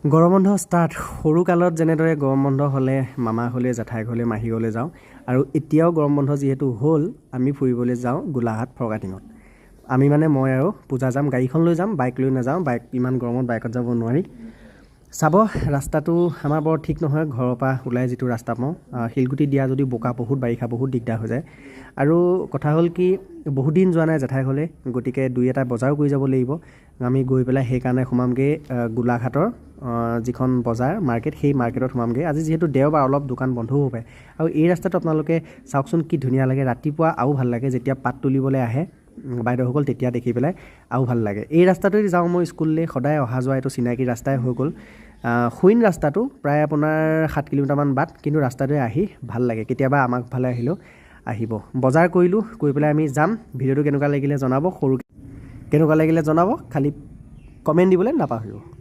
গৰম বন্ধ ষ্টাৰ্ট সৰু কালত যেনেদৰে গৰম বন্ধ হ'লে মামা ঘৰলৈ জেঠাই ঘৰলৈ মাহী ঘৰলৈ যাওঁ আৰু এতিয়াও গৰম বন্ধ যিহেতু হ'ল আমি ফুৰিবলৈ যাওঁ গোলাঘাট ফৰকাটিঙত আমি মানে মই আৰু পূজা যাম গাড়ীখন লৈ যাম বাইক লৈ নাযাওঁ বাইক ইমান গৰমত বাইকত যাব নোৱাৰি চাব ৰাস্তাটো আমাৰ বৰ ঠিক নহয় ঘৰৰ পৰা ওলাই যিটো ৰাস্তা পাওঁ শিলগুটি দিয়া যদি বোকা বহুত বাৰিষা বহুত দিগদাৰ হৈ যায় আৰু কথা হ'ল কি বহুত দিন যোৱা নাই জেঠাই ঘৰলৈ গতিকে দুই এটা বজাৰো কৰি যাব লাগিব আমি গৈ পেলাই সেইকাৰণে সোমামগৈ গোলাঘাটৰ যিখন বজাৰ মাৰ্কেট সেই মাৰ্কেটত সোমামগৈ আজি যিহেতু দেওবাৰ অলপ দোকান বন্ধও হ'ব পাৰে আৰু এই ৰাস্তাটো আপোনালোকে চাওকচোন কি ধুনীয়া লাগে ৰাতিপুৱা আৰু ভাল লাগে যেতিয়া পাত তুলিবলৈ আহে বাইদেউসকল তেতিয়া দেখি পেলাই আৰু ভাল লাগে এই ৰাস্তাটোৱে যাওঁ মই স্কুললৈ সদায় অহা যোৱা এইটো চিনাকি ৰাস্তাই হৈ গ'ল শুইন ৰাস্তাটো প্ৰায় আপোনাৰ 7 কিলোমিটাৰমান বাট কিন্তু ৰাস্তাটোৱে আহি ভাল লাগে কেতিয়াবা আমাক ফালে আহিলেও আহিব বজাৰ কৰিলোঁ কৰি পেলাই আমি যাম ভিডিঅ'টো কেনেকুৱা লাগিলে জনাব সৰু কেনেকুৱা লাগিলে জনাব খালি কমেণ্ট দিবলৈ নাপাহৰিব